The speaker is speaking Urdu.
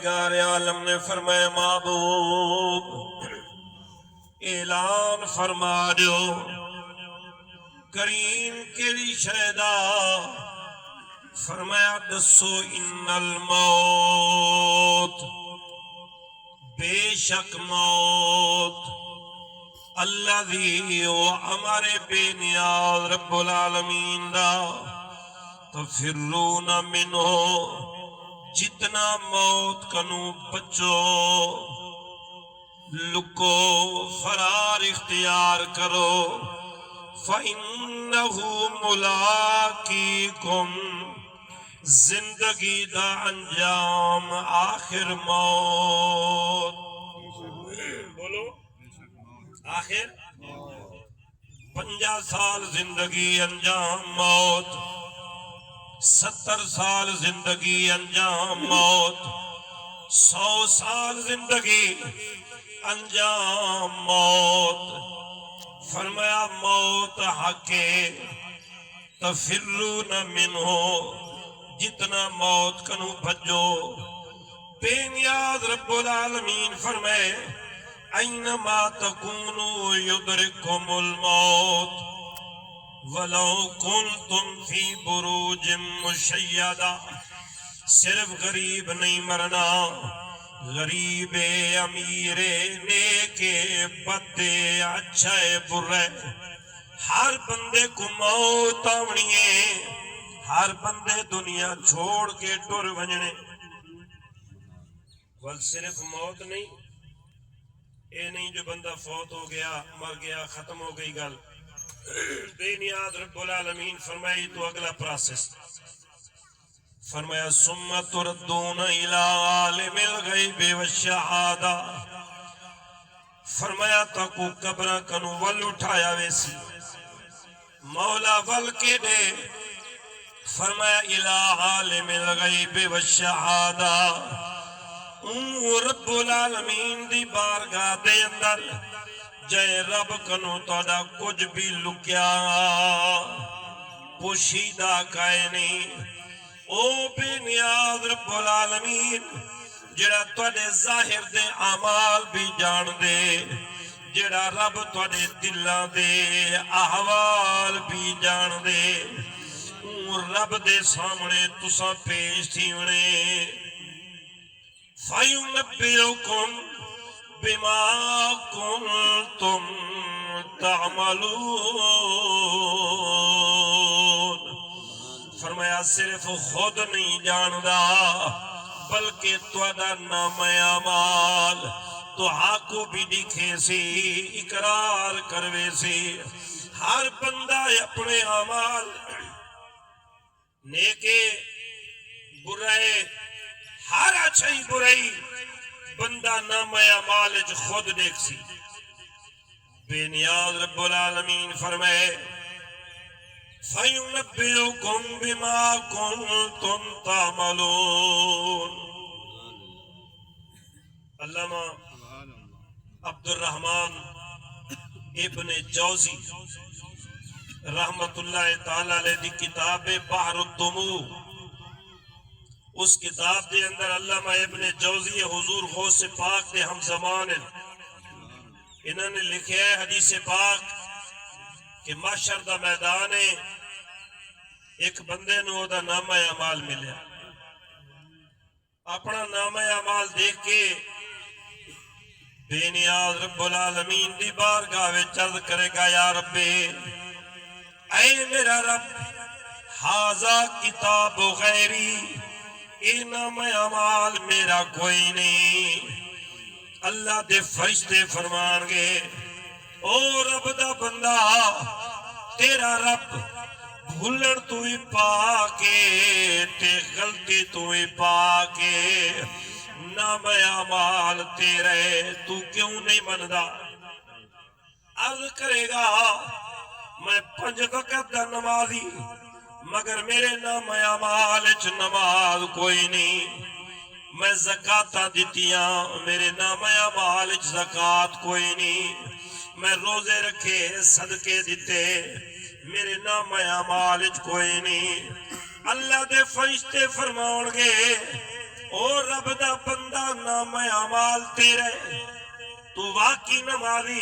پروردگار عالم نے فرمایا محبوب اعلان فرما دیو کریم کیڑی شہدا فرمایا دسو ان الموت بے شک موت الذی و ہمارے بے نیاز رب العالمین دا تفرون منہ جتنا موت کنو بچو لکو فرار اختیار کرو فَإِنَّهُ مُلَاقِيكُمْ زندگی دا انجام آخر موت بولو آخر 50 سال زندگی انجام موت 70 سال زندگی انجام موت 100 سال زندگی انجام موت فرمایا موت حق تفرون منہ جتنا موت کنو بھجو بے نیاز رب العالمین فرمائے اینما تکونو یدرککم الموت ولو کنتم فی بروج مشیدہ صرف غریب نہیں مرنا غریب امیر نیک بد اچھا برے ہر بندے کو موت آونی ہے ہر بندے دنیا چھوڑ کے ٹر ونجنے ول صرف موت نہیں اے نہیں جو بندہ فوت ہو گیا مر گیا ختم ہو گئی گل بے نیاز رب العالمین فرمائی تو اگلا پروسیس فرمایا ثم تردون الى عالم الغیب والشہادہ فرمایا تاکو قبرہ کنو ول اٹھایا ویسی مولا ول کے دے فرمایا الى عالم الغیب والشہادہ رب العالمین دی بارگاہ دے اندر جائے رب کنو توڑا کچھ بھی لکیا پوشیدہ کائے نہیں او بے نیاز رب العالمین جڑا توڑے ظاہر دے اعمال بھی جان دے جڑا رب توڑے دلان دے احوال بھی جان دے رب دے سامنے تسا پیش تھی انہیں فَيُنَبِّئُكُمْ بِمَا كُنْتُمْ تَعْمَلُونَ فرمایا صرف خود نہیں جاندہ بلکہ توڑا نام اعمال تو حاکو بھی دکھے سی اقرار کروے سی ہر بندہ اپنے اعمال نیکے برائے ہر اچھائی برائی بندہ نام اعمال خود دیکھ سی بے نیاز رب العالمین فرمائے فَيُنَبِّئُكُمْ بِمَا كُنْتُمْ تَعْمَلُونَ علامہ عبد الرحمن ابن جوزی رحمت اللہ تعالی علیہ دی کتاب بحر الدموع اس کتاب دے اندر علامہ ابن جوزی حضور غوث پاک دے ہم زمان انہوں نے لکھے ہے حدیث پاک کہ محشر دا میدان ہے ایک بندے نو دا نام اعمال ملیا اپنا نام اعمال دیکھ کے بے نیاز رب العالمین دی بارگاہ وچ عرض کرے گا یا رب اے میرا رب ھذا کتاب غیری اے نام اعمال میرا کوئی نہیں اللہ دے فرشتے فرمان گے او رب دا بندہ تیرا رب بھولن تو ہی پاکے تے غلطی تو ہی پاکے نام اعمال تیرے تو کیوں نہیں مندہ عرض کرے گا میں 5 وقت دا نمازی مگر میرے نام اعمال وچ نماز کوئی نہیں میں زکاتاں دتیاں میرے نام اعمال وچ زکات کوئی نہیں میں روزے رکھے صدقے دیتے میرے نام اعمال وچ کوئی نہیں اللہ دے فرشتے فرماؤں گے او رب دا بندہ نام اعمال تیرے تو واقعی نمازی